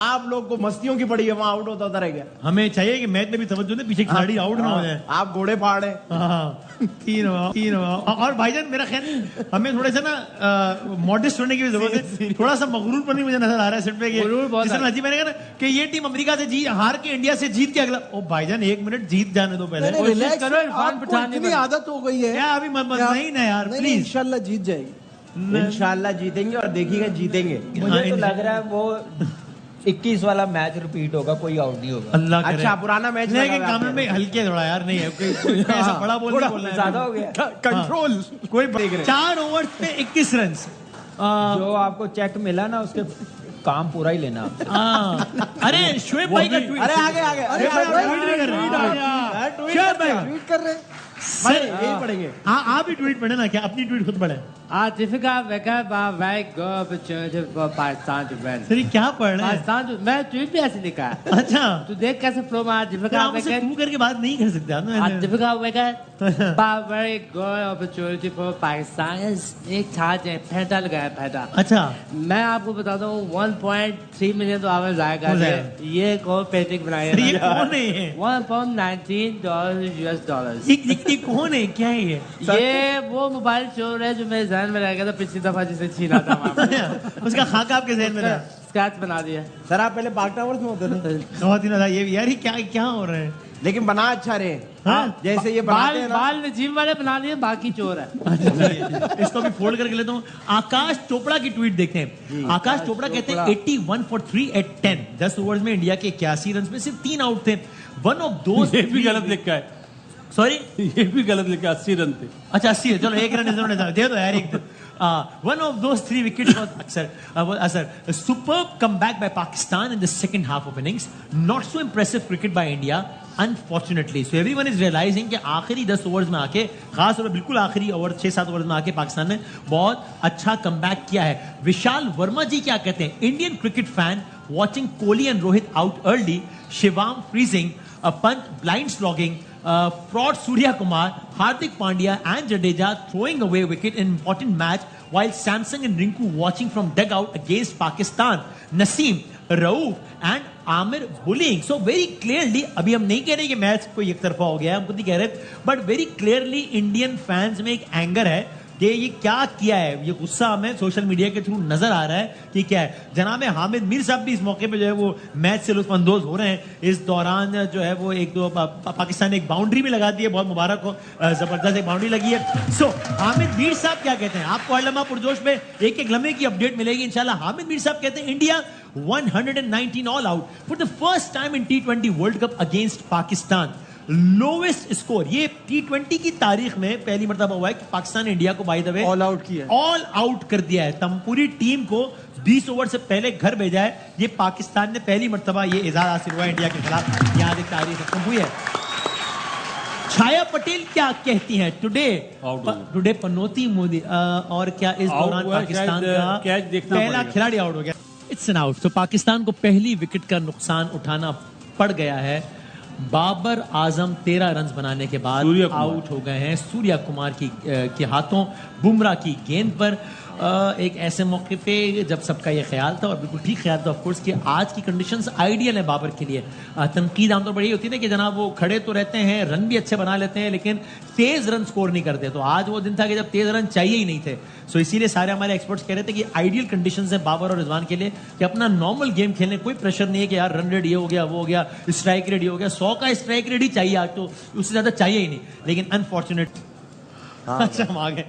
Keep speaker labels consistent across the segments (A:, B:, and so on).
A: आप लोग को मस्तियों की पड़ी है, वहां आउट होता रह गया।
B: हमें चाहिए कि मैच में भी तवज्जो दे, पीछे खिलाड़ी आउट ना हो जाए।
A: आप घोड़े फाड़े।
B: तीन और भाईजान मेरा ख्याल हमें थोड़ा सा ना मॉडेस्ट होने की भी जरूरत है। थोड़ा सा मगरूर नहीं मुझे नजर आ रहा है सेट पे। मैंने कहा ना कि ये टीम अमेरिका से हार के इंडिया से जीत के अगला। ओ भाईजान 1 मिनट जीत जाने दो पहले।
C: इतनी आदत हो गई है
B: अभी नहीं ना यार प्लीज।
C: इंशाल्लाह जीत जाएगी,
A: इंशाल्लाह जीतेंगे और देखिएगा जीतेंगे।
D: मुझे तो लग रहा है वो 21 वाला मैच रिपीट होगा, कोई आउट नहीं होगा।
B: अल्लाह करे।
A: अच्छा पुराना मैच
B: लेकिन काम में हल्के थोड़ा यार नहीं है कोई ऐसा बड़ा बोल
D: ज्यादा हो गया
A: कंट्रोल। कोई
B: 4 ओवर पे 21 रन।
D: जो आपको चेक मिला ना उसके काम पूरा ही लेना।
B: अरे शोएब भाई का ट्वीट।
A: अरे आगे ट्वीट कर रहे हैं। यही पढ़ेंगे।
B: आप भी ट्वीट पढ़े ना, क्या अपनी ट्वीट खुद पढ़े?
E: difficult because very good opportunity for Pakistan to win.
B: Sir क्या पढ़ रहे हैं?
E: पाकिस्तान तो मैं ट्वीट भी ऐसे लिखा है।
B: अच्छा
E: तू देख कैसे फ्लो में difficult
B: wicket तू करके बात नहीं कर सकते आप।
E: difficult wicket but very good opportunity for Pakistan is एक था जो फैटा लगाया फैटा।
B: अच्छा
E: मैं आपको बताता हूँ 1.3 मिलियन तो आवाज आएगा। ये कौन पेंटिंग बनाई है?
B: ये कौन है?
E: $1.19 US।
B: ये कौन है, क्या है
E: ये वो मोबाइल चोर है जो मेरे जहन में रह गया था पिछली दफा जिसे छीना था।
B: उसका खाका आपके जहन में था?
E: स्केच बना दिया।
A: सर आप पहले बाग टावर्स में होते थे।
B: बहुत ही ना ये यार ही क्या हो रहा है।
A: लेकिन बना अच्छा रहे।
B: हाँ?
A: जैसे ये
E: बाल में जिम वाले बना लिए, बाकी चोर है।
B: इसको भी फोल्ड करके लेता हूँ। आकाश चोपड़ा की ट्वीट देखते हैं। आकाश चोपड़ा कहते हैं 81 for 3 at 10। 10 ओवर्स में इंडिया के 81 रन में सिर्फ 3 आउट थे। वन ऑफ दोस्त
F: ये भी गलत लिखा है।
B: सॉरी
F: ये भी गलत लिखा, 80 रन थे।
B: अच्छा 80 है, चलो 1 रन दे दो यार। एक one of those 3 wickets was a superb comeback by Pakistan in the second half of innings. Not so impressive cricket by India, unfortunately. So everyone is realizing कि आखिरी 10 ओवर्स में आके, खास तौर पर बिल्कुल आखिरी ओवर 6-7 ओवर्स में आके पाकिस्तान ने बहुत अच्छा कमबैक किया है। विशाल वर्मा जी क्या कहते हैं? Indian cricket fan watching Kohli and Rohit out early, Shivam freezing, Pant blind slogging, fraud Surya Kumar, Hardik Pandya and Jadeja throwing away wicket in important match, while Samson and Rinku watching from dugout against Pakistan. Naseem, Rauf and Amir bullying. So very clearly, अभी हम नहीं कह रहे कि match कोई एक तरफा हो गया है, हम खुद नहीं कह रहे, but very clearly Indian fans में एक एंगर है कि ये क्या किया है। ये गुस्सा हमें सोशल मीडिया के थ्रू नजर आ रहा है कि क्या है। जनाब हामिद मीर साहब भी इस मौके पे जो है वो मैच से लुत्फानंदोज हो रहे हैं। इस दौरान जो है वो एक दो पाकिस्तान ने एक बाउंड्री भी लगा दी है, बहुत मुबारक हो, जबरदस्त एक बाउंड्री लगी है। सो हामिद मीर साहब क्या कहते हैं? आपको हर लम्हा पुरजोश में एक एक लम्हे की अपडेट मिलेगी इंशाल्लाह। हामिद मीर साहब कहते हैं India 119 all out for the first time in T20 world cup against Pakistan. Lowest score ये T20 की तारीख में पहली मर्तबा हुआ है कि पाकिस्तान ने इंडिया को by the way
C: all out किया,
B: ऑल आउट कर दिया है। तम पूरी टीम को 20 ओवर से पहले घर भेजा है। ये पाकिस्तान ने पहली मर्तबा ये एजाज हासिल हुआ है इंडिया के खिलाफ। यहाँ एक तारीख खत्म हुई है। छाया पटेल क्या कहती हैं? टुडे पनोती मोदी और क्या इस दौरान पाकिस्तान का पहला खिलाड़ी आउट हो गया? It's an out. तो पाकिस्तान को पहली विकेट का नुकसान उठाना पड़ गया है। बाबर आजम 13 रन बनाने के बाद आउट हो गए हैं सूर्या कुमार के हाथों बुमराह की गेंद पर। एक ऐसे मौके पे जब सबका ये ख्याल था और बिल्कुल ठीक ख्याल था ऑफकोर्स कि आज की कंडीशंस आइडियल है बाबर के लिए। तनकीद आमतौर पर यही होती है ना कि जनाब वो खड़े तो रहते हैं, रन भी अच्छे बना लेते हैं, लेकिन तेज रन स्कोर नहीं करते। तो आज वो दिन था कि जब तेज रन चाहिए ही नहीं थे। सो इसीलिए सारे हमारे एक्सपर्ट्स कह रहे थे कि आइडियल कंडीशंस है बाबर और रिजवान के लिए कि अपना नॉर्मल गेम खेलने, कोई प्रेशर नहीं है कि यार रन रेट ये हो गया, वो हो गया, स्ट्राइक रेट ये हो गया। 100 का स्ट्राइक रेट ही चाहिए आज, तो उससे ज्यादा चाहिए ही नहीं। लेकिन अनफॉर्चुनेट अच्छा हम आ गए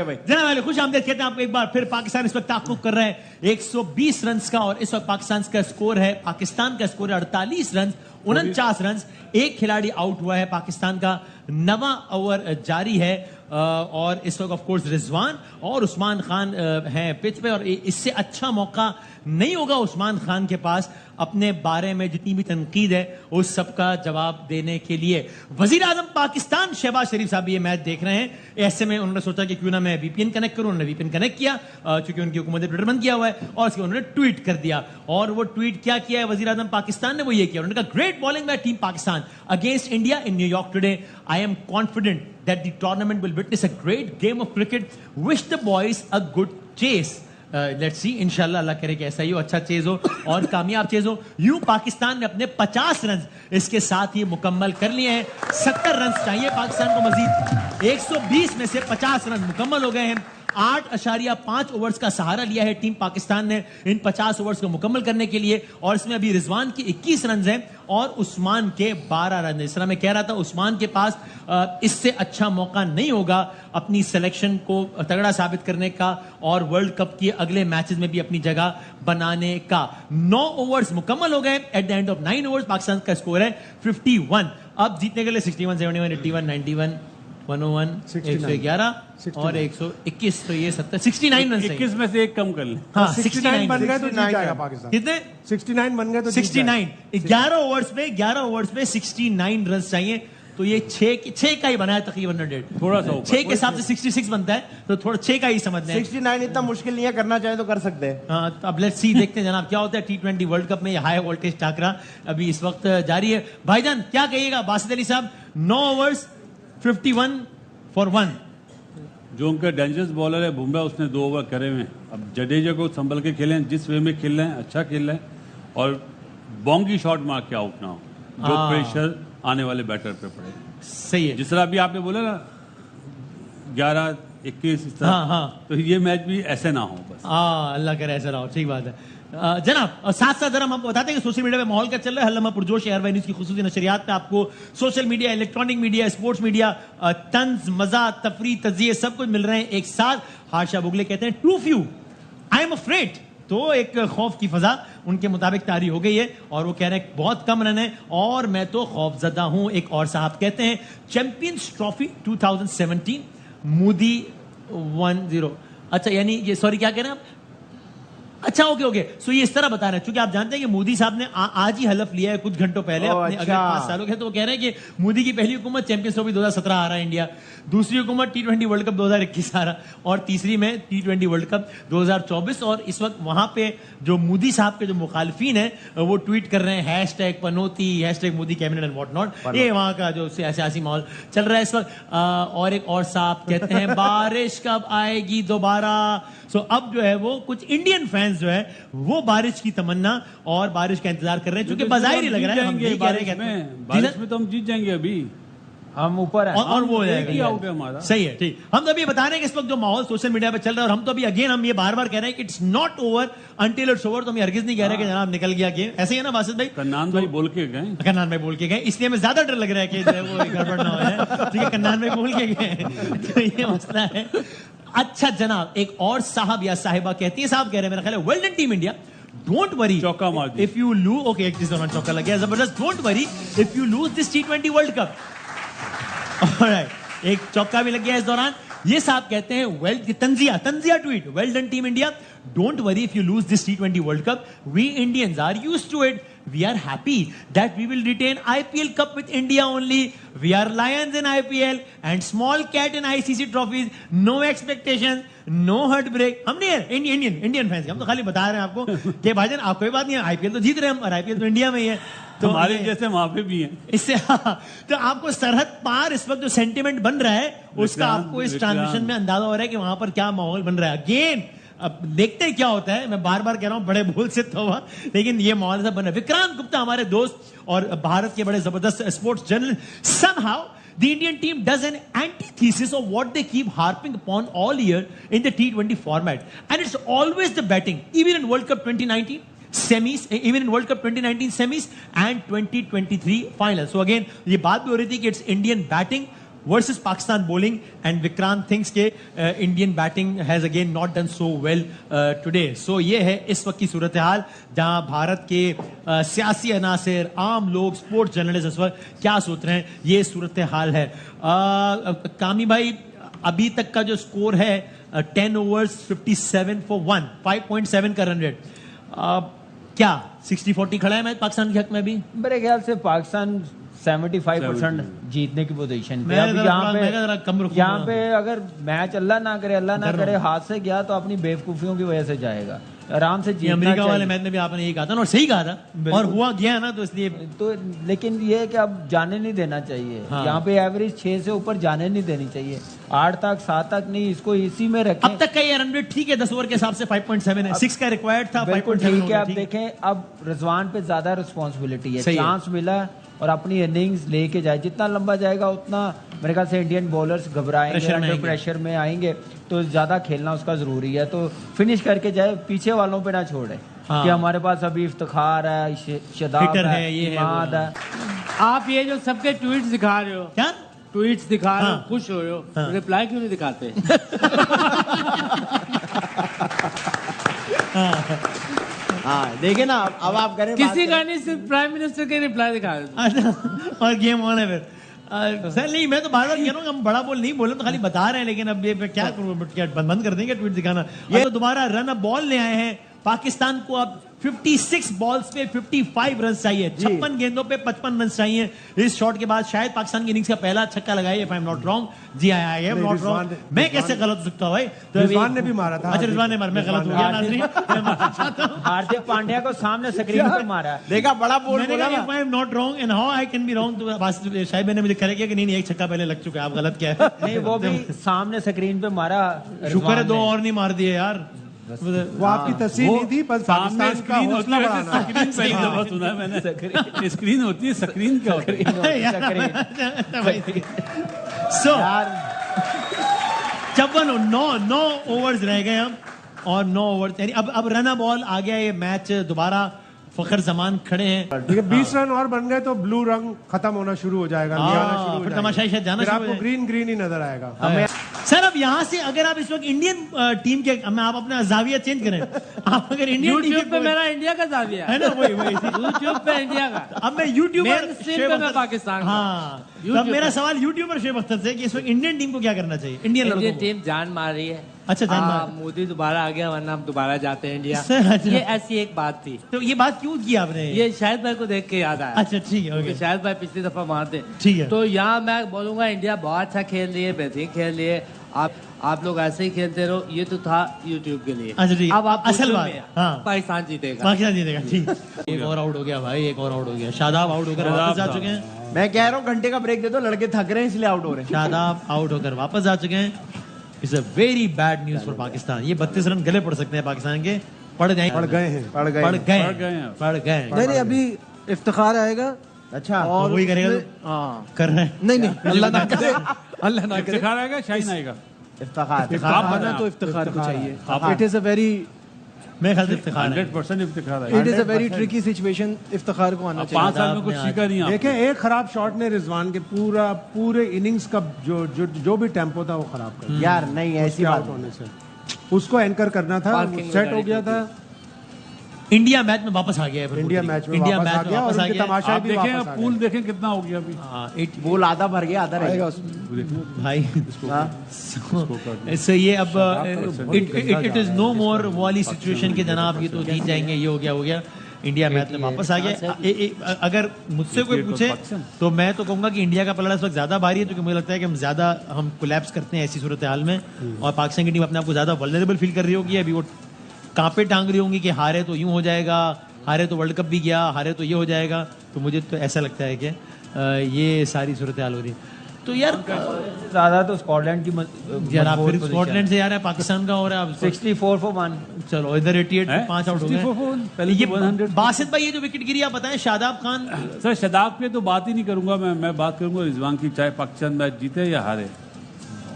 B: भाई। जनाब खुश आमदेद कहते हैं आपको एक बार फिर। पाकिस्तान इस वक्त ताक़ुब कर रहा है 120 रन का और इस वक्त पाकिस्तान का स्कोर है 48 रन, 49 रन। एक खिलाड़ी आउट हुआ है। पाकिस्तान का 9वां ओवर जारी है और इस वक्त ऑफ कोर्स रिजवान और उस्मान खान हैं पिच पे। और इससे अच्छा मौका नहीं होगा उस्मान खान के पास अपने बारे में जितनी भी तनकीद है उस सब का जवाब देने के लिए। वजीर आजम पाकिस्तान शहबाज शरीफ साहब ये मैच देख रहे हैं। ऐसे में उन्होंने सोचा कि क्यों ना मैं VPN कनेक्ट करूं। उन्होंने VPN कनेक्ट किया चूंकि उनकी हुकूमत ने ट्विटर बंद किया हुआ है और उसके उन्होंने ट्वीट कर दिया। और वो ट्वीट क्या किया है वजीर आजम पाकिस्तान ने? वो ये किया, उन्होंने कहा great bowling bye team Pakistan against India in New York today. I am confident that the tournament will witness a great game of cricket. Wish the boys a good chase. Let's see, इंशाल्लाह अल्लाह करे कि ऐसा ही हो, अच्छा चेज हो और कामयाब chase हो। यूं पाकिस्तान ने अपने 50 रन इसके साथ ही मुकम्मल कर लिए हैं। 70 रन चाहिए पाकिस्तान को मजीद। 120 में से 50 रन मुकम्मल हो गए हैं। 8.5 ओवर्स का सहारा लिया है टीम पाकिस्तान ने इन 50 ओवर्स को मुकम्मल करने के लिए, और इसमें अभी रिजवान की 21 रन हैं और उस्मान के 12 रन। इस तरह मैं कह रहा था उस्मान के पास इससे अच्छा मौका नहीं होगा अपनी सिलेक्शन को तगड़ा साबित करने का और वर्ल्ड कप के अगले मैचेस में भी अपनी जगह बनाने का। 9 ओवर्स मुकम्मल हो गए। At the end of 9 overs Pakistan का स्कोर है 51। अब जीतने के लिए 61, 71, 81, 91, 101, 111 और 121, तो ये 69 रन।
F: 21 में से एक कम कर लें।
B: हाँ,
A: 69 बन गए तो जीत 69 जाएगा पाकिस्तान।
B: कितने?
A: 69 बन गए तो जीत
B: 69। 11 ओवर्स पे 69 रन चाहिए, तो ये 6 का ही बना है तकरीबन 100।
F: थोड़ा सा ऊपर।
B: 6 के हिसाब से 66 बनता है, तो थोड़ा 6 का ही समझते हैं।
A: 69 इतना मुश्किल नहीं है, करना चाहे तो कर सकते हैं।
B: हाँ, तो अब लेट्स सी, देखते हैं जनाब क्या होता है T20 वर्ल्ड कप में। ये हाई वोल्टेज टाकरा अभी इस वक्त जारी है। भाईजान क्या कहिएगा बासित अली साहब? 9 ओवर्स 51 फॉर 1।
F: जो उनका डेंजरस बॉलर है बुमराह, उसने 2 ओवर करे हुए हैं। अब जडेजा को संभल के खेलें, जिस वे में खेल रहे हैं अच्छा खेल रहे हैं, और बोंगी शॉट मार के आउट ना हो, जो प्रेशर आने वाले बैटर पे पड़े।
B: सही है।
F: जिस तरह अभी आपने बोला ना 11, 21 इस तरह,
B: हाँ।
F: तो ये मैच भी ऐसे ना हो बस।
B: अल्लाह करे ऐसा रहा हो, ठीक बात है। जनाब, और साथ साथ जरा हम आपको बताते हैं कि सोशल मीडिया पे माहौल क्या चल रहा है। हल्लमा पुरजोश एयरवाई न्यूज की खुसूसी नशरियात में आपको social media, electronic media, sports media, तंज, मजा, तफरी, तजिए सब कुछ मिल रहे हैं एक साथ। हाशा बुगले कहते हैं too few I am afraid, तो एक खौफ की फजा उनके मुताबिक तारी हो गई है और वो कह रहे हैं बहुत कम रन है और मैं तो खौफजदा हूं। एक और साहब कहते हैं चैंपियंस ट्रॉफी 2017 मोदी 1-0। अच्छा, यानी ये सॉरी क्या कह रहे हैं आप? अच्छा, ओके। सो ये इस तरह बता रहे हैं, क्योंकि आप जानते हैं कि मोदी साहब ने आज ही हलफ लिया है कुछ घंटों पहले अपने अगले 5 सालों के, तो वो कह रहे हैं कि मोदी की पहली हुकूमत चैंपियंस ट्रॉफी 2017 आ रहा है इंडिया, दूसरी हुकूमत T20 वर्ल्ड कप 2021 आ रहा, और तीसरी में T20 वर्ल्ड कप 2024। और इस वक्त वहां पे जो मोदी साहब के जो मुखालफीन है वो ट्वीट कर रहे हैं hashtag Panauti, hashtag Modi cabinet and what not. ये वहां का जो सियासी माहौल चल रहा है इस वक्त। और एक और साहब कहते हैं बारिश कब आएगी दोबारा। सो अब जो है वो कुछ इंडियन फैंस जो है वो बारिश की तमन्ना और बारिश का इंतजार कर रहे हैं, क्योंकि बाजाहिर ही लग रहा है हम नहीं कह रहे
F: बारिश में तो हम जीत जाएंगे अभी,
D: हम ऊपर हैं
B: और वो
F: आउट है हमारा।
B: सही है, ठीक। हम तो अभी बता रहे हैं कि इस वक्त जो माहौल सोशल मीडिया पे चल रहा है, और हम तो अभी अगेन हम ये बार बार कह रहे हैं कि it's not over until it's over. तो हम हरगिज नहीं कह रहे कि जनाब निकल गया गेम, ऐसे ही है ना बासित भाई?
F: कन्नान भाई बोल के गए,
B: कन्नान भाई बोल के गए, इसलिए हमें ज्यादा डर लग रहा है कि वो गड़बड़ ना हो। ठीक है, कन्नान भाई बोल के गए, तो ये मसला है। अच्छा जनाब, एक और साहब या साहिबा कहती है, साहब कह रहे हैं मेरा ख्याल है, well done team India, don't worry
F: चौका मार दिया
B: इफ यू लूज। ओके, एक चौका लग गया जबरदस्त। Don't worry if you lose this T20 world cup. Alright, एक चौका भी लग गया इस दौरान। ये साहब कहते हैं वेल, तंजिया tweet, well done team India, don't worry if you lose this T20 world cup, we Indians are used to it, we are happy that we will retain IPL cup with India only, we are lions in IPL and small cat in ICC trophies, no expectations, no heartbreak। हम नहीं Indian fans, हम तो खाली बता रहे हैं आपको कि भाईजान आप कोई बात नहीं है, IPL तो जीत रहे हैं हम, और IPL तो इंडिया में ही है, तो
F: हमारे जैसे वहां पे भी हैं
B: इससे तो आपको सरहद पार इस वक्त जो सेंटिमेंट बन रहा है उसका आपको इस ट्रांजिशन में अंदाजा हो रहा है कि वहां पर क्या माहौल बन रहा है। अगेन अब देखते हैं क्या होता है, मैं बार बार कह रहा हूं बड़े भूल से तौबा, लेकिन ये माहौल ऐसा बन रहा है। विक्रांत गुप्ता हमारे दोस्त और भारत के बड़े जबरदस्त sports journalist, somehow the Indian team does an antithesis of what they keep harping upon all year in the T20 format, and it's always the batting, even in World Cup 2019 semis, even in World Cup 2019 semis and 2023 finals. So again ये बात भी हो रही थी कि it's Indian batting versus Pakistan bowling, and Vikrant thinks के Indian batting has again not done so well today. So ये है इस वक्त की सूरत हाल जहां भारत के सियासी अनासर, आम लोग, स्पोर्ट्स जर्नलिस्ट इस वक्त क्या सोच रहे हैं, ये सूरत हाल है। कामी भाई, अभी तक का जो स्कोर है 10 overs 57 for 1, 5.7 का रन रेट, क्या 60-40 खड़ा है मैच पाकिस्तान के हक में? भी
D: मेरे ख्याल से पाकिस्तान 75% जीतने की पोजीशन पे। अब यहाँ पे अगर मैच अल्लाह ना करे हाथ से गया तो अपनी बेवकूफियों की वजह से जाएगा। आराम से
B: ये
D: जीतना
B: अमेरिका वाले
D: चाहिए।
B: मैच में भी आपने यही कहा था ना, और सही कहा था, और हुआ गया ना, तो इसलिए
D: तो लेकिन ये है कि अब जाने नहीं देना चाहिए।
B: हाँ।
D: यहाँ पे एवरेज 6 से ऊपर जाने नहीं देनी चाहिए, 8 तक 7 तक नहीं, इसको इसी में रखें।
B: अब तक का ये रन रेट ठीक है, 10 ओवर के हिसाब से 5.7 है, 6 का रिक्वायर्ड था,
D: बिल्कुल
B: 5.7
D: ठीक है।
B: हो
D: अब
B: गया,
D: देखें, अब रिजवान पे ज्यादा रिस्पॉन्सिबिलिटी है,
B: सही है।
D: चांस मिला और अपनी इनिंग्स लेके जाए, जितना लंबा जाएगा उतना मेरे ख्याल से इंडियन बॉलर्स घबराएंगे,
B: प्रेशर में
D: अंडर
B: आएंगे।
D: प्रेशर में आएंगे, तो ज्यादा खेलना उसका जरूरी है। तो फिनिश करके जाए, पीछे वालों पे ना छोड़े
B: हाँ।
D: कि हमारे पास अभी इफ्तिखार है, शदाब
B: हिटर
D: है,
B: है, ये है,
D: इमाद
B: वो
D: है।
E: आप ये जो सबके ट्वीट्स दिखा रहे हो,
B: क्या
E: ट्वीट्स दिखा रहे हो,
B: हाँ।
E: खुश हो रहे हो,
B: हाँ।
E: रिप्लाई क्यों नहीं दिखाते?
A: हाँ देखिए ना, अब आप करें
E: किसी का नहीं, सिर्फ प्राइम मिनिस्टर के रिप्लाई दिखा रहे हो।
B: अच्छा, और गेम ऑन है फिर। सर नहीं, मैं तो बार बार कह रहा हूँ, हम बड़ा बोल नहीं बोले, तो खाली बता रहे हैं, लेकिन अब ये मैं क्या करूँ, क्या बंद कर देंगे ट्वीट दिखाना? ये तो दोबारा रन अप बॉल ले आए हैं पाकिस्तान को। अब 56 बॉल्स पे 55 रन चाहिए, 56 गेंदों पे 55 रन चाहिए। इस शॉट के बाद शायद पाकिस्तान की इनिंग्स का पहला छक्का लगाया, if I am not wrong. जी आई एम नॉट रॉन्ग। मैं कैसे गलत हो सकता हूँ भाई? तो
A: रिजवान ने भी मारा था।
B: अच्छा, रिजवान ने मारा, मैं गलत हो गया नाज़रीन, मैं माफी चाहता हूँ।
D: हार्दिक पांड्या को सामने स्क्रीन पे मारा है।
A: देखा, बड़ा बोल
B: मैंने
A: बोला
B: कहा
A: ना।
B: आई am not wrong and how I can be wrong, तो शायद मैंने मुझे करेक्ट किया कि नहीं, एक छक्का पहले लग चुका है, आप गलत क्या है।
D: नहीं, वो भी सामने स्क्रीन पे मारा।
B: शुक्र है दो
D: रिजवान
B: और नहीं मार दिए यार।
A: वो आपकी तस्वीर नहीं थी, बस
F: सामने
A: पाकिस्तान का
F: स्क्रीन होती
A: हौसला
F: है,
A: बढ़ाना।
F: स्क्रीन पहली दफा सुना है मैंने। स्क्रीन होती है, स्क्रीन क्या होता है?
B: सो 9 ओवर्स रह गए हम, और 9 ओवर यानी अब रन बॉल आ गया, ये मैच दोबारा फखर जमान खड़े हैं।
A: ठीक है, 20 रन और बन गए तो ब्लू रंग खत्म होना शुरू हो जाएगा,
B: हाँ,
A: आना शुरू हो
B: फिर
A: जाएगा।
B: तमाशाई शायद जाना
A: फिर
B: शुरू हो
A: आपको
B: जाए।
A: ग्रीन ग्रीन ही नजर आएगा।
B: सर अब यहाँ से अगर आप इस वक्त इंडियन टीम के, आप अपना जाविया चेंज करें, आप अगर इंडियन टीम
E: यूट्यूब पे मेरा इंडिया का जाविया
B: है ना, वही
E: यूट्यूब पे इंडिया का।
B: अब मैं यूट्यूबर
E: Mainstream पे मैं पाकिस्तान का।
B: हाँ, तो अब
E: YouTube
B: मेरा
E: पे।
B: सवाल यूट्यूबर शेब अख्तर से कि इस वक्त इंडियन टीम को क्या करना चाहिए, इंडियन लड़कों
E: इंडियन
B: को?
E: टीम जान मार रही है।
B: अच्छा, जान मार।
E: मोदी दोबारा आ गया, वरना हम दोबारा जाते हैं इंडिया।
B: सर, अच्छा।
E: ये ऐसी एक बात थी,
B: तो ये बात क्यों की आपने?
E: ये शाहिद भाई को देख के याद आया।
B: अच्छा ठीक है,
E: क्योंकि
B: ओके,
E: शाहिद भाई पिछली दफा वहां थे।
B: ठीक है।
E: तो यहाँ मैं बोलूंगा, इंडिया बहुत अच्छा खेल रही है, बेहतरीन खेल रही है। आप लोग ऐसे ही खेलते रहो। ये तो था यूट्यूब के लिए।
B: अच्छा, ठीक है।
E: अब आप
B: असल
E: YouTube
B: बात,
E: में,
B: हाँ।
E: पाकिस्तान जीतेगा।
B: पाकिस्तान जीतेगा, ठीक। एक और आउट हो गया भाई, एक और आउट हो गया। शादाब आउट होकर वापस जा चुके हैं।
A: मैं कह रहा हूँ घंटे का ब्रेक दे दो, लड़के थक रहे हैं इसलिए आउट हो रहे हैं।
B: शादाब आउट होकर वापस आ चुके हैं। It's a very bad news for Pakistan. ये 32 रन गले पड़ सकते हैं पाकिस्तान के, पड़ गए
A: पड़ गए हैं।
C: नहीं नहीं, अभी इफ्तिखार आएगा।
A: अच्छा,
C: और
B: वही करेगा
C: उसमें-
B: तो?
C: हाँ,
B: कर रहे हैं।
C: नहीं नहीं, अल्लाह ना करे, अल्लाह ना करे।
F: इफ्तिखार आएगा, शाहीन आएगा।
A: इफ्तिखार।
C: इफ्तिखार
F: बताएं
C: आना
F: आप।
C: तो इफ्तिखार को चाहिए।
F: आप-
C: इट इज अ वेरी
B: मेरे ख्याल से इफ्तिखार है।
F: 100% इफ्तिखार आएगा।
C: It is a very tricky situation. Iftikhar को आना
F: 5
C: चाहिए।
F: साल में कुछ सीखा नहीं आपने।
A: देखें, एक खराब शॉट ने रिजवान के पूरे इनिंग्स का जो भी टेम्पो था वो खराब कर दिया।
G: यार नहीं ऐसी
A: उसके
G: बात
A: आउट होने से उसको एंकर करना था,
E: Parking
A: सेट हो
E: में
A: गया था।
B: इंडिया मैच में वापस आ गया है फिर
A: इंडिया
B: पूरी।
A: मैच में
B: इंडिया
A: वापस आ
B: मैच में
A: गया और
B: वापस आ
A: उनके
B: गया।
A: तमाशा
F: आप
A: भी
F: देखें,
A: वापस आ
F: पूल
A: गए।
F: देखें कितना हो गया अभी।
B: हाँ,
G: बोल आधा भर गया, आधा रह
C: आएगा
G: गया।
C: उसमें।
B: भाई इससे ये अब इट इज नो मोर वो वाली सिचुएशन के जनाब ये तो जीत जाएंगे, ये हो गया। इंडिया मैच में वापस आ गया। अगर मुझसे कोई पूछे तो मैं तो कहूंगा कि इंडिया का पलड़ा इस वक्त ज्यादा भारी है, क्योंकि मुझे लगता है कि हम कोलैप्स करते हैं ऐसी सूरत हाल में, और पाकिस्तान की टीम अपने आप को ज्यादा वल्नरेबल फील कर रही होगी। अभी वो कांपे टांग रही होंगी कि हारे तो यूं हो जाएगा, हारे तो वर्ल्ड कप भी गया, हारे तो ये हो जाएगा। तो मुझे तो ऐसा लगता है कि ये सारी सूरत हाल हो रही है। तो यार
D: ज्यादा तो स्कॉटलैंड की
B: यार आप फिर स्कॉटलैंड से यार है, पाकिस्तान का हो रहा है।
D: 64 for 1।
B: चलो इधर 88
F: हैं?
B: 5 आउट हो
F: 64 for
B: गए।
F: one? पहले
B: ये
F: तो 100
B: बासित भाई, ये जो विकेट गिरी आप बताएं, शादाब खान।
F: सर शदाब पे तो बात ही नहीं करूंगा मैं बात करूंगा रिजवान की, चाहे पाकिस्तान मैच जीते या हारे।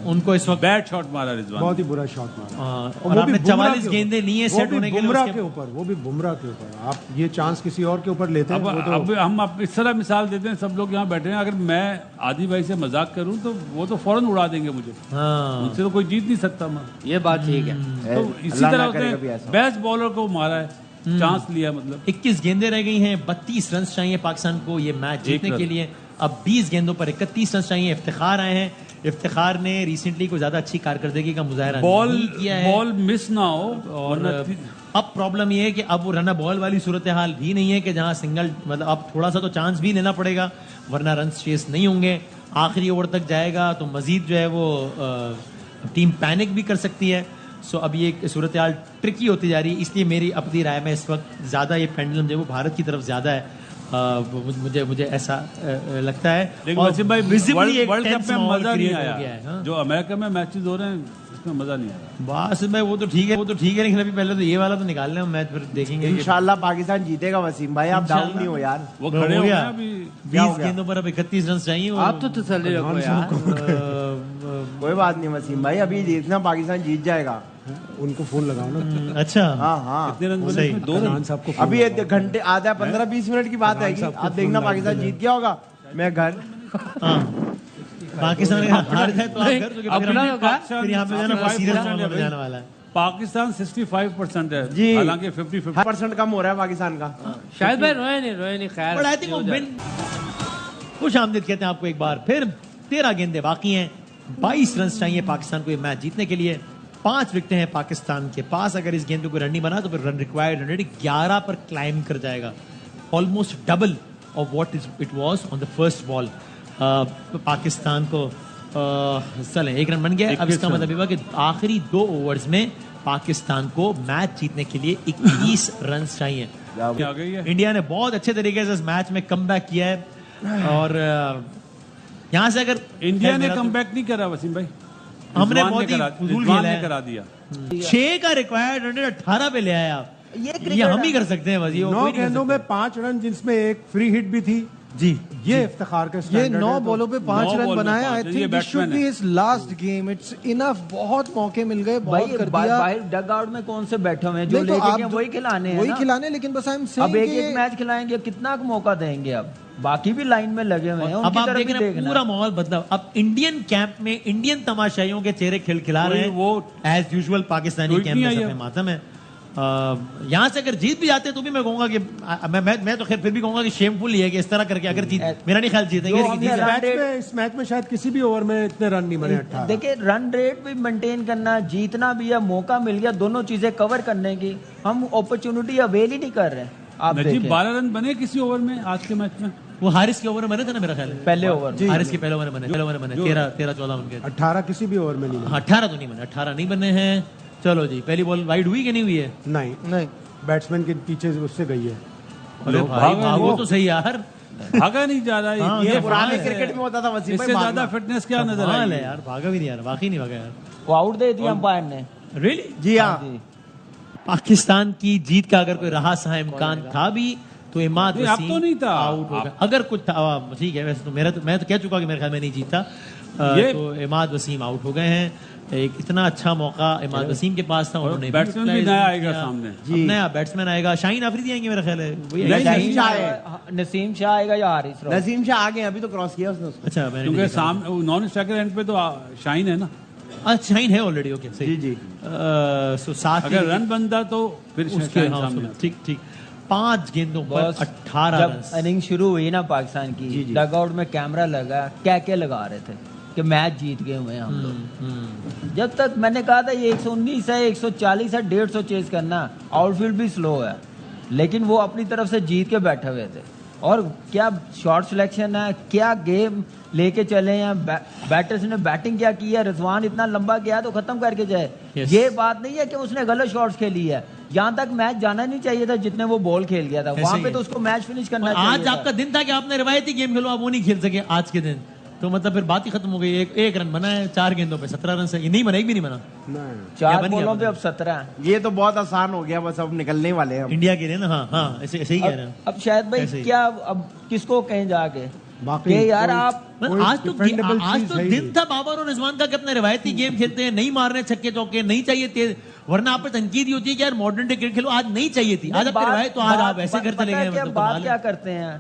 B: उनको इस वक्त
F: बैड शॉट मारा रिजवान।
A: बहुत ही बुरा शॉट मारा।
B: और
A: वो भी
B: आपने
A: बुमराह
B: 44
A: के
B: गेंदें ली हैं
A: वो
B: सेट
A: भी
B: होने के लिए
A: बुमराह
B: उसके-
A: के ऊपर, वो भी बुमराह के ऊपर। आप ये चांस किसी और के ऊपर लेते हैं
F: अब
A: वो तो
F: अब हम इस तरह मिसाल देते हैं, सब लोग यहाँ बैठे हैं। अगर मैं आदि भाई से मजाक करूं तो वो तो फौरन उड़ा देंगे मुझे।
B: हाँ
F: उनसे तो कोई जीत नहीं सकता मैं।
E: ये बात ठीक है।
F: तो इसी
G: अल्लाह
F: तरह
G: ना करे कभी
F: उसने
G: ऐसा।
F: बेस्ट बॉलर को मारा है, चांस लिया मतलब।
B: 21 गेंदें रह गई हैं, 32 रन चाहिए पाकिस्तान को ये मैच जीतने
F: रन।
B: के लिए। अब 20 गेंदों पर 31 रन चाहिए। इफ्तिखार आए हैं। इफ्तिखार ने रिसेंटली कोई ज्यादा अच्छी कारकर्दगी का मुजाहरा
F: बॉल
B: नहीं किया है।
F: बॉल मिस ना हो और
B: अब प्रॉब्लम ये है कि अब वो रन बॉल वाली सूरत हाल भी नहीं है कि जहां सिंगल, मतलब अब थोड़ा सा तो चांस भी लेना पड़ेगा, वरना रन चेस नहीं होंगे। आखिरी ओवर तक जाएगा तो मजीद जो है वो टीम पैनिक भी कर सकती है। सो अब ये सूरत हाल ट्रिकी होती जा रही है, इसलिए मेरी अपनी राय में इस वक्त ज़्यादा ये पेंडुलम जो है वो भारत की तरफ ज़्यादा है। मुझे ऐसा लगता है।
F: लेकिन वसीम भाई
B: visibly एक
F: वर्ल्ड कप
B: tense
F: में
B: माहौल
F: मजा नहीं
B: create हो गया
F: आया।
B: है, हाँ।
F: जो अमेरिका में मैचेस हो रहे हैं इसमें मजा नहीं आया।
B: बस मैं वो तो ठीक है लेकिन अभी पहले तो ये वाला तो निकाल लें, मैच फिर देखेंगे कि-
G: इंशाल्लाह पाकिस्तान जीतेगा वसीम भाई, आप डाउन नहीं हो यार।
F: वो
B: हो
F: खड़े हो गए
B: गया।
F: अभी।
B: 20 गेंदों पर अब 31 रन चाहिए और-
E: आप तो तसल्ली रखो यार।
G: कोई बात नहीं वसीम भाई, अभी देखना पाकिस्तान जीत जाएगा।
A: उनको फोन लगाओ ना।
B: अच्छा
G: हाँ हाँ,
F: कितने रन बने
B: सही।
F: इसमें? 2 रन।
A: खान साहब को फोन
G: अभी एक घंटे आधा 15-20 मिनट की बात है कि आप देखना पाकिस्तान जीत गया होगा, मैं घर।
B: हाँ पाकिस्तान अगर हार जाए तो आप घर चुके,
E: अपना होगा।
B: फिर यहाँ पे जाना सीरियस मामला हो जाने वाला है।
F: पाकिस्तान 65% है
G: जी।
F: हालांकि 50-50
G: % कम हो रहा है पाकिस्तान का।
E: शायद भाई रोए नहीं खैर।
B: बट आई थिंक वो विन खुश आमदीद कहते हैं आपको एक बार फिर। 13 गेंदें बाकी हैं, 22 रन चाहिए पाकिस्तान को ये मैच जीतने के लिए। 5 विकेटें हैं पाकिस्तान के पास। अगर इस गेंद पे कोई रन नहीं बना तो फिर रन रिक्वायर्ड 11 पर क्लाइम कर जाएगा, almost double of what it was on the first ball. Pakistan को चलें 1 रन बन गया। अब इसका मतलब ये हुआ कि आखिरी 2 ओवर्स में पाकिस्तान को मैच जीतने के लिए 21 रन चाहिए।
F: आ गई है।
B: इंडिया ने बहुत अच्छे तरीके से इस मैच में कमबैक किया है और यहां से अगर
F: इंडिया ने
B: मेरा तो-
F: कमबैक नहीं करा वसीम भाई,
B: हमने
F: रिजवान
B: बहुत ही फजूल
F: रिजवान
B: खेला
F: ने
B: है।
F: करा दिया।
B: 6 का रिक्वायर्ड रन 18 पे ले आया आप। ये हम ही कर सकते हैं बस, ये
A: 9
B: कोई नहीं कर
A: गेंदों
B: सकता।
A: में 5 रन, जिसमें एक फ्री हिट भी थी।
B: जी
A: ये इफ्तिखार के
C: ये
A: स्टैंडर्ड
C: 9
A: है तो-
C: बॉलों पे 5
F: 9
C: रन
F: बॉल में
C: बनाया।
F: 5
C: आई
F: ये
C: think this should
F: batsman
C: be
F: है।
C: His last game. It's enough, बहुत मौके मिल गए,
D: भाई
C: बहुत कर दिया।
D: बाहर डग आउट में कौन से बैठे हुए हैं जो
C: नहीं तो
D: लेके
C: आप
D: गए वही खिलाने हैं
C: वही
D: ना।
C: खिलाने, लेकिन बस आई एम
D: अब
C: सेइंग
D: एक मैच खिलाएंगे, कितना मौका देंगे? अब बाकी भी लाइन में लगे हुए हैं,
B: अब
D: उनकी
B: आप
D: तरफ
B: देख
D: भी
B: रहे हैं
D: देखना।
B: पूरा माहौल बदला। अब इंडियन कैंप में इंडियन तमाशाइयों के चेहरे खिलखिला रहे हैं,
F: वो
B: as usual Pakistani
F: tweet
B: camp
F: नहीं
B: में
F: आई
B: सफे
F: है।
B: मातम है। यहाँ से अगर जीत भी जाते हैं तो भी मैं कहूंगा कि मैं तो खैर फिर भी कहूंगा कि शेमफुल ही है कि इस तरह करके अगर जीत, मेरा नहीं ख्याल जीतेंगे
D: जो
B: लेकिन
D: हमने
B: जीत
D: रन
B: जाए।
A: इस मैच में शायद किसी भी ओवर में इतने रन नहीं बने। 18
D: देखिए रन रेट भी मेंटेन करना, जीतना भी है, मौका मिल गया दोनों चीजें कवर करने की, हम अपॉर्चुनिटी अवेल ही नहीं कर रहे। आप
F: नजीब
D: देखें
F: 12 रन बने किसी ओवर में आज के मैच में।
B: वो हारिस के ओवर में बने थे ना मेरा ख्याल है,
D: पहले ओवर
B: हारिस के पहले ओवर में बने 13-14 उनके।
A: 18 किसी भी ओवर में नहीं बने।
B: 18 तो नहीं बने, 18 नहीं बने हैं। चलो जी, पहली बॉल वाइड हुई कि नहीं हुई है?
A: नहीं, बैट्समैन के पीछे उससे गई है।
B: अरे भाई भागो तो सही यार,
F: भागा नहीं जा रहा
B: हाँ,
F: है।
G: ये
F: ये
G: पुराने
F: बात है।
G: क्रिकेट में होता था वसीम
F: इससे
G: भाई,
F: ज्यादा
G: भागना।
F: फिटनेस क्या नजर
B: कमाल
F: आई
B: है यार, भागा भी नहीं यार, वाकई नहीं भागा यार।
D: वो आउट दे दिया अंपायर ने।
B: रियली?
G: जी हाँ,
B: पाकिस्तान की जीत का अगर कोई रहा सहा इम्कान था भी तो इमाद
F: नहीं, अब
B: वसीम
F: तो नहीं था।
B: आउट हो गया। अगर कुछ था ठीक है, वैसे तो मैं तो कह चुका कि मेरे ख्याल में नहीं जीता।
F: ये-
B: तो इमाद वसीम आउट हो गए हैं। एक इतना अच्छा मौका इमाद वसीम के पास था, उन्होंने
F: बैट्समैन भी
B: utilize
F: नया
B: नहीं
F: आएगा
B: किया।
F: सामने।
B: अब नया बैट्समैन आएगा, शाहीन आफरीदी आएंगे मेरा ख्याल है, वही
F: नहीं,
B: आएगा।
G: नसीम शाह है।
D: नसीम शाह आएगा या हारिस रॉफ?
G: नसीम शाह आ गए, अभी तो क्रॉस किया उसने उसको।
B: अच्छा मैंने
F: क्योंकि
B: नहीं देखा।
F: सामने नॉन स्ट्राइकर एंड पे तो शाइन है ना।
B: अच्छा शाहीन है ऑलरेडी, ओके सही।
G: जी।
B: सो साथ
F: अगर
B: ही
F: रन बनता तो फिर
B: उसके
F: शाइन
B: हाँ,
F: सामने
B: ठीक ठीक 5 गेंदों पर
D: बस
B: 18
D: जब
B: रन।
D: इनिंग शुरू हुई ना पाकिस्तान की, डग आउट में कैमरा लगा, क्या लगा रहे थे कि मैच जीत गए हुए हैं हम लोग। जब तक मैंने कहा था ये 119 है, 140 है, 150 चेज करना, आउटफील्ड भी स्लो है, लेकिन वो अपनी तरफ से जीत के बैठे हुए थे। और क्या शॉट सिलेक्शन है, क्या गेम लेके चले हैं, बैटर्स ने बैटिंग क्या की है। रिजवान इतना लंबा गया तो खत्म करके जाए।
B: Yes.
D: ये बात नहीं है कि उसने गलत शॉट्स खेली है, यहाँ तक मैच जाना नहीं चाहिए था जितने वो बॉल खेल गया था,
B: ऐसे
D: वहां
B: ही
D: पे
B: है।
D: तो उसको मैच फिनिश करना
B: और
D: चाहिए
B: आज
D: था।
B: आपका दिन था कि आपने रिवायती गेम खेलो, आप वो नहीं खेल सके आज के दिन, तो मतलब फिर बात ही खत्म हो गई। एक रन बना है 4 गेंदों पे, 17 रन से ये नहीं बना, एक भी नहीं बना। या
D: 4
B: बन गया,
D: बॉलों
B: बन
D: पे
B: गया।
D: अब 17 है।
G: ये तो बहुत आसान हो गया, बस अब निकलने वाले हैं हम।
B: इंडिया के लिए ना, हाँ हाँ ऐसे ही कह रहे हैं।
D: अब शायद भाई
B: ऐसे ही।
D: क्या अब किसको कहें जाके
A: बाकी
D: कि यार
A: कोई-
D: आप
A: कोई
B: आज
A: defendable
B: आज
A: चीज
B: तो
A: है ही
B: दिन
A: नहीं।
B: था बाबर और रिजवान का कि अपने रिवायती गेम खेलते हैं, नहीं मारने छक्के चौके, नहीं चाहिए तेज, वरना आप पे तनकीद ही होती है कि यार मॉडर्न डे क्रिकेट खेलो, आज नहीं चाहिए थी। आज आपकी रिवायत तो आज आप ऐसे घर चले गए, मतलब
D: बात
B: कमाल
D: क्या
B: है।
D: करते हैं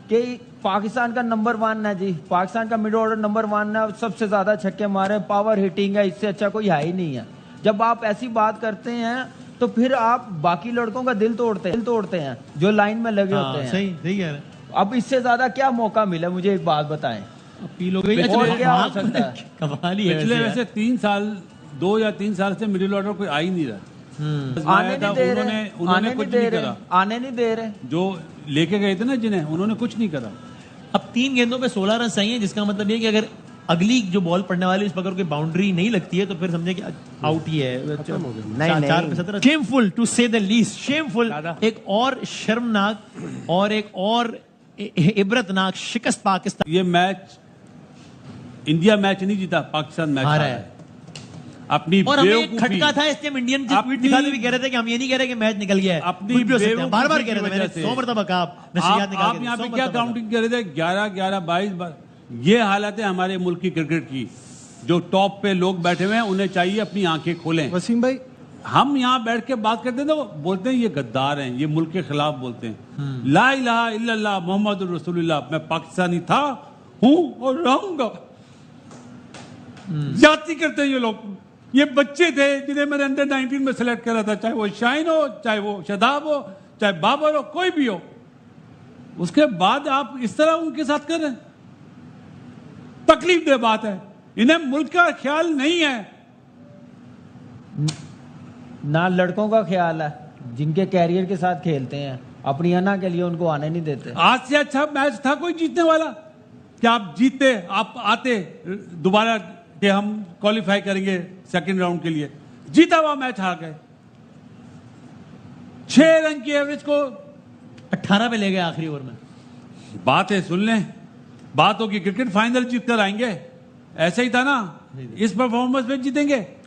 D: कि पाकिस्तान का नंबर 1 है जी, पाकिस्तान का मिड ऑर्डर नंबर 1 है, सबसे ज्यादा छक्के मारे, पावर हिटिंग है, इससे अच्छा कोई है ही नहीं है। जब आप ऐसी बात करते हैं तो फिर आप बाकी लड़कों का दिल तोड़ते हैं जो लाइन में लगे
B: हाँ,
D: होते हैं।
B: सही सही कह रहे हैं।
D: अब इससे ज्यादा क्या मौका मिला, मुझे एक बात बताएं।
B: अपील हो गई।
D: और
B: अच्छा,
D: क्या हो
B: हाँ,
D: सकता है?
B: कमाल ही है
F: पिछले
B: वैसे
F: वैसे 3 साल 2 या 3 साल से मिडिल ऑर्डर कोई आ ही नहीं रहा।
D: आने
F: आया था,
D: नहीं दे रहे,
F: उन्होंने
D: आने
F: कुछ
D: नहीं दे
F: नहीं
D: रहे,
F: करा।
D: आने नहीं दे रहे।
F: जो लेके गए थे ना जिन्हें, उन्होंने कुछ नहीं करा।
B: अब 3 गेंदों पे 16 रन चाहिए, जिसका मतलब ये कि अगर अगली जो बॉल पड़ने वाली उस पर अगर कोई बाउंड्री नहीं लगती है तो फिर समझे कि आउट ही है।
G: नहीं।
B: 4 पे 17। शेमफुल टू से द लीस्ट, शेमफुल। एक और शर्मनाक और एक और इबरतनाक शिकस्त पाकिस्तान।
F: ये मैच इंडिया मैच नहीं जीता, पाकिस्तान मैच
B: हारा
F: हारा
B: है।
F: है। अपनी
B: और हमें एक
F: बेवकूफी-
B: खटका था, इसलिए हम इंडियन की
F: अपनी-
B: ट्वीट दिखाते हुए कह रहे थे कि हम ये नहीं कह रहे कि मैच निकल गया है,
F: अपनी
B: कुछ भी हो सकता है।
F: बेवकूफी
B: बार-बार कह रहे
F: की
B: थे, मैंने
F: वजह से।
B: 100 मरतबा कहा, नशरियात निकाल
F: आप
B: के
F: यहाँ पे
B: 100
F: क्या
B: मरतबा
F: काउंटिंग कर रहे थे? 11-11, 22 बार। ये हालत है हमारे मुल्क की क्रिकेट की। जो टॉप पे लोग बैठे हुए हैं उन्हें चाहिए अपनी आंखें खोलें।
C: वसीम भाई,
F: हम यहाँ बैठ के बात करते हैं तो बोलते हैं ये गद्दार हैं, ये मुल्क के खिलाफ बोलते हैं। ला इलाहा इल्लल्लाह मोहम्मद रसूलुल्लाह, मैं पाकिस्तानी था, हूं और रहूंगा। जाति करते हैं ये लोग। ये बच्चे थे जिन्हें मैंने अंडर 19 में सेलेक्ट करा था, चाहे वो शाहीन हो, चाहे वो शदाब हो, चाहे बाबर हो, कोई भी हो। उसके बाद आप इस तरह उनके साथ कर रहे हैं, तकलीफ दे बात है। इन्हें मुल्क का ख्याल नहीं है।
D: ना लड़कों का ख्याल है जिनके कैरियर के साथ खेलते हैं, अपनी अना के लिए उनको आने नहीं देते।
F: आज से अच्छा मैच था कोई जीतने वाला? क्या आप जीतते, आप आते दोबारा कि हम क्वालिफाई करेंगे सेकंड राउंड के लिए? जीता हुआ मैच हार गए। 6 रन की एवरेज को
B: 18 पे ले गए आखिरी ओवर में।
F: बात है, सुन लें, बात होगी क्रिकेट फाइनल जीत कर आएंगे। ऐसा ही था ना, इस परफॉर्मेंस में जीतेंगे।